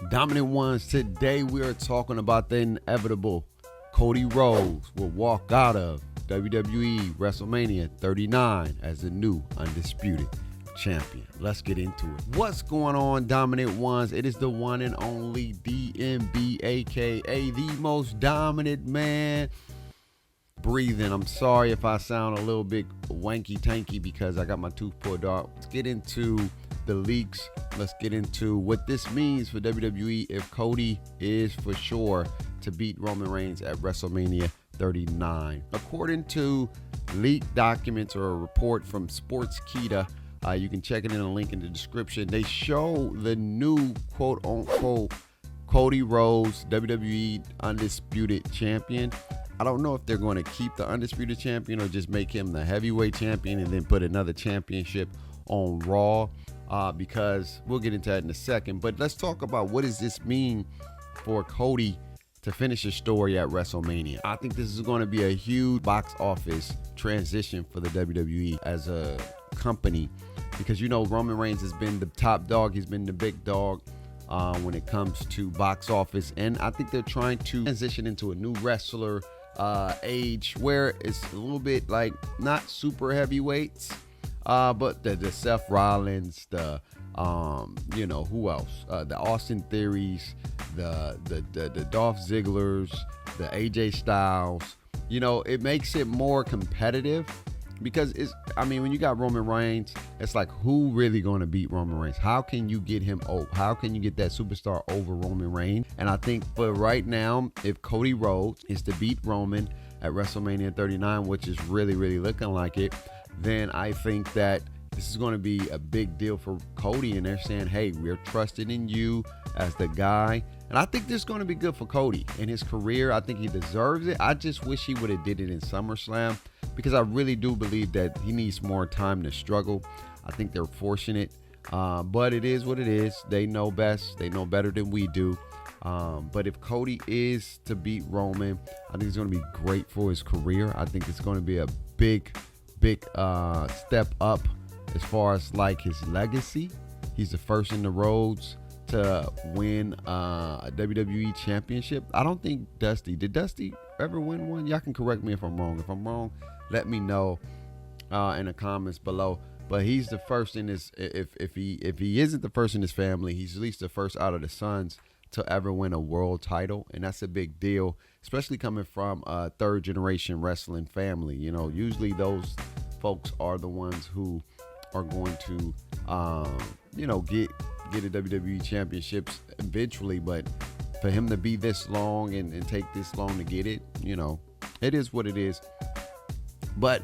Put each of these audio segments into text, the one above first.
Dominant Ones, today we are talking about the inevitable. Cody Rhodes will walk out of WWE WrestleMania 39 as the new undisputed champion. Let's get into it. What's going on, Dominant Ones? It is the one and only DMB, aka the most dominant man breathing. I'm sorry if I sound a little bit wanky tanky because I got my tooth pulled out. Let's get into the leaks. Let's get into what this means for WWE if Cody is for sure to beat Roman Reigns at WrestleMania 39. According to leaked documents or a report from Sportskeeda, you can check it in a link in the description. They show the new quote unquote Cody Rhodes WWE undisputed champion. I don't know if they're going to keep the undisputed champion or just make him the heavyweight champion and then put another championship on Raw, because we'll get into that in a second. But let's talk about what does this mean for Cody to finish his story at WrestleMania. I think this is going to be a huge box office transition for the WWE as a company, because you know Roman Reigns has been the top dog. He's been the big dog when it comes to box office, and I think they're trying to transition into a new wrestler age where it's a little bit like not super heavyweights, but the Seth Rollins, the who else, the Austin Theories, the Dolph Zigglers, the AJ Styles. It makes it more competitive because when you got Roman Reigns, it's like, who really going to beat Roman Reigns? How can you get him over? How can you get that superstar over Roman Reigns? And I think for right now, if Cody Rhodes is to beat Roman at WrestleMania 39, which is really, really looking like it, then I think that this is going to be a big deal for Cody, and they're saying, hey, we're trusting in you as the guy. And I think this is going to be good for Cody in his career. I think he deserves it. I just wish he would have did it in SummerSlam, because I really do believe that he needs more time to struggle. I think they're forcing it, but it is what it is. They know best. They know better than we do. But if Cody is to beat Roman, I think it's going to be great for his career. I think it's going to be a big step up as far as like his legacy. He's the first in the roads to win a WWE championship. I don't think did Dusty ever win one? Y'all can correct me if I'm wrong. If I'm wrong, let me know in the comments below. But he's the first in his, if he isn't the first in his family, he's at least the first out of the sons to ever win a world title, and that's a big deal, especially coming from a third generation wrestling family. Usually those folks are the ones who are going to get a WWE championships eventually. But for him to be this long and take this long to get it, it is what it is. But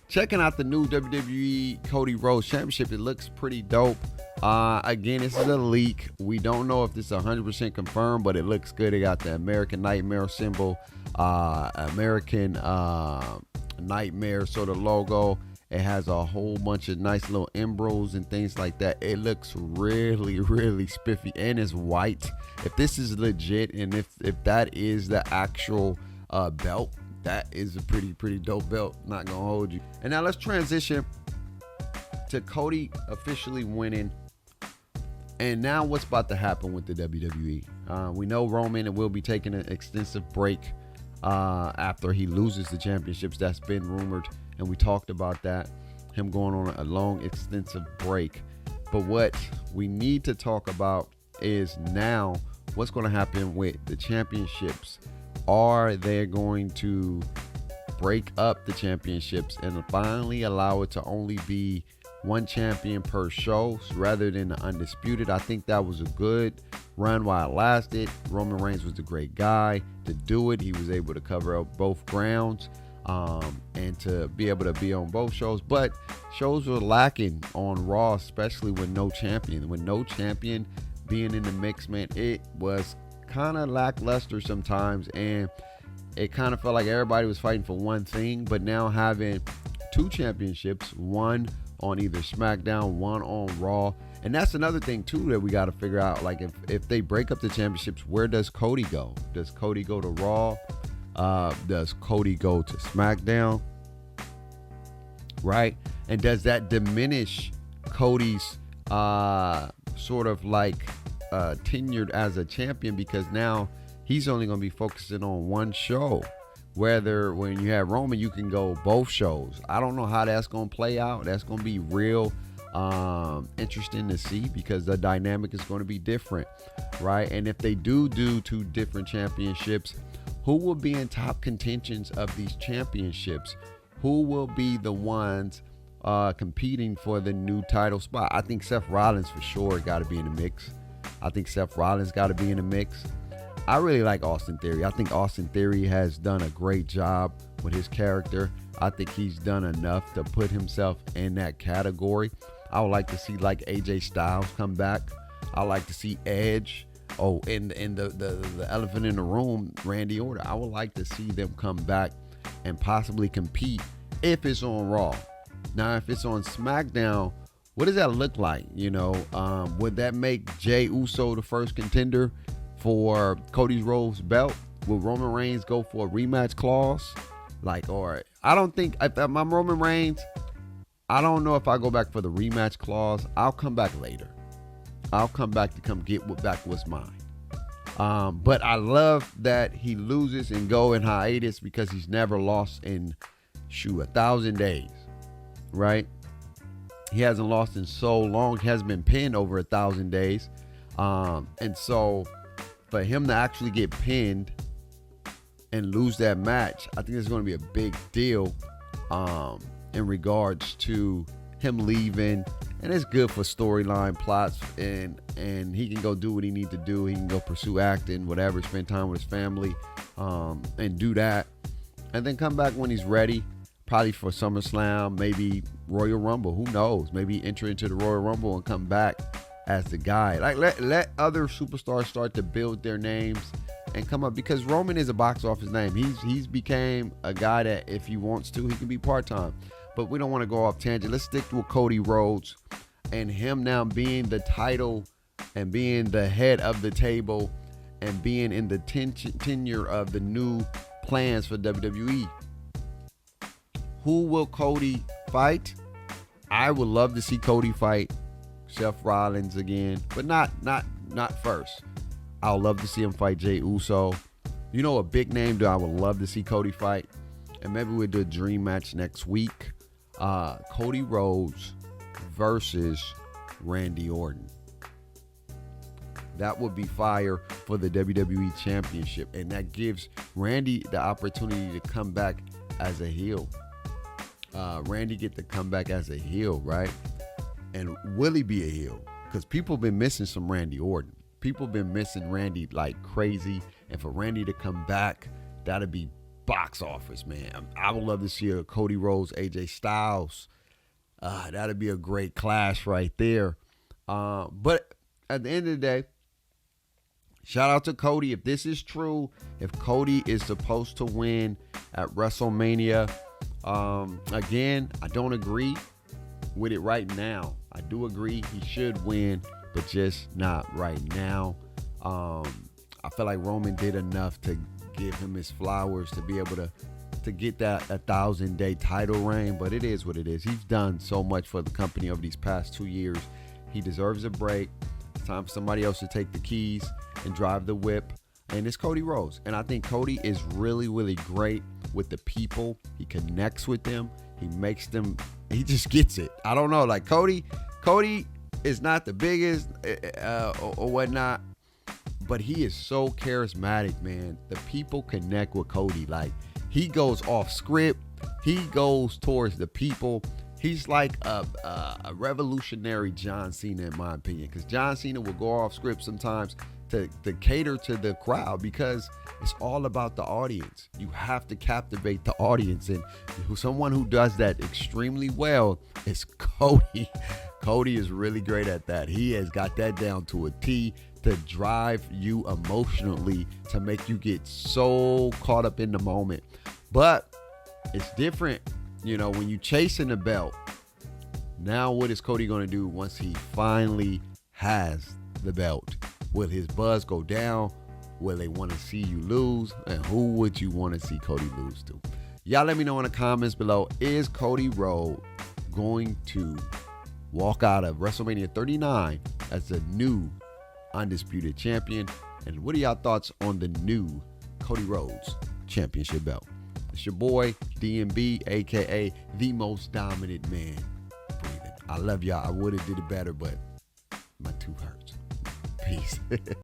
checking out the new WWE Cody Rhodes championship, it looks pretty dope. Again, this is a leak. We don't know if this is 100% confirmed, but it looks good. It got the American Nightmare symbol, American Nightmare sort of logo. It has a whole bunch of nice little embroideries and things like that. It looks really, really spiffy, and it's white. If this is legit, and if that is the actual belt, that is a pretty dope belt. Not gonna hold you. And now let's transition to Cody officially winning. And now what's about to happen with the WWE? We know Roman will be taking an extensive break after he loses the championships. That's been rumored, and we talked about that, him going on a long, extensive break. But what we need to talk about is now what's going to happen with the championships. Are they going to break up the championships and finally allow it to only be one champion per show rather than the undisputed? I think that was a good run while it lasted. Roman Reigns was a great guy to do it. He was able to cover up both grounds and to be able to be on both shows. But shows were lacking on Raw, especially with no champion. With no champion being in the mix, man, it was kind of lackluster sometimes, and it kind of felt like everybody was fighting for one thing. But now having two championships, one on either SmackDown, one on Raw. And that's another thing too that we got to figure out. Like if they break up the championships, where does Cody go? Does Cody go to Raw? Does Cody go to SmackDown? Right? And does that diminish Cody's sort of like tenured as a champion, because now he's only going to be focusing on one show. Whether when you have Roman, you can go both shows. I don't know how that's going to play out. That's going to be real interesting to see, because the dynamic is going to be different, right? And if they do two different championships, who will be in top contentions of these championships? Who will be the ones competing for the new title spot? I think Seth Rollins for sure got to be in the mix. I think Seth Rollins got to be in the mix. I really like Austin Theory. I think Austin Theory has done a great job with his character. I think he's done enough to put himself in that category. I would like to see like AJ Styles come back. I like to see Edge. Oh, and the elephant in the room, Randy Orton. I would like to see them come back and possibly compete if it's on Raw. Now, if it's on SmackDown, what does that look like? Would that make Jey Uso the first contender for Cody Rhodes' belt? Will Roman Reigns go for a rematch clause? Or I don't think, if I'm Roman Reigns, I don't know if I go back for the rematch clause. I'll come back later. I'll come back to get back what's mine. But I love that he loses and go in hiatus, because he's never lost in 1,000 days, right? He hasn't lost in so long. He hasn't been pinned over 1,000 days. And so for him to actually get pinned and lose that match, I think it's going to be a big deal in regards to him leaving. And it's good for storyline plots, and he can go do what he needs to do. He can go pursue acting, whatever, spend time with his family, and do that. And then come back when he's ready, probably for SummerSlam, maybe Royal Rumble. Who knows? Maybe enter into the Royal Rumble and come back as the guy. Let other superstars start to build their names and come up, because Roman is a box office name. He's became a guy that if he wants to, he can be part-time. But we don't want to go off tangent. Let's stick with Cody Rhodes and him now being the title and being the head of the table and being in the tenure of the new plans for WWE. Who will Cody fight? I would love to see Cody fight Seth Rollins again, but not first. I would love to see him fight Jey Uso. A big name that I would love to see Cody fight, and maybe we'll do a dream match next week. Cody Rhodes versus Randy Orton. That would be fire for the WWE Championship, and that gives Randy the opportunity to come back as a heel. Randy get to come back as a heel, right? And will he be a heel? Because people been missing some Randy Orton. People been missing Randy like crazy, and for Randy to come back, that'd be box office, man. I would love to see a Cody Rhodes, AJ Styles. That'd be a great clash right there. But at the end of the day, shout out to Cody. If this is true, if Cody is supposed to win at WrestleMania, again, I don't agree with it right now. I do agree he should win, but just not right now. I feel like Roman did enough to give him his flowers to be able to get that 1,000-day title reign, but it is what it is. He's done so much for the company over these past 2 years. He deserves a break. It's time for somebody else to take the keys and drive the whip, and it's Cody Rhodes. And I think Cody is really, really great with the people. He connects with them. He makes them, he just gets it. I don't know, like Cody is not the biggest or whatnot, but he is so charismatic, man. The people connect with Cody. Like, he goes off script. He goes towards the people. He's like a revolutionary John Cena, in my opinion, because John Cena will go off script sometimes to cater to the crowd, because it's all about the audience. You have to captivate the audience, and someone who does that extremely well is Cody. Cody is really great at that. He has got that down to a T, to drive you emotionally, to make you get so caught up in the moment. But it's different, when you chasing the belt. Now what is Cody going to do once he finally has the belt? Will his buzz go down? Will they want to see you lose? And who would you want to see Cody lose to? Y'all let me know in the comments below. Is Cody Rhodes going to walk out of WrestleMania 39 as the new undisputed champion. And what are y'all thoughts on the new Cody Rhodes championship belt? It's your boy, DMB, a.k.a. the most dominant man breathing. I love y'all. I would have did it better, but my tooth hurts. Peace.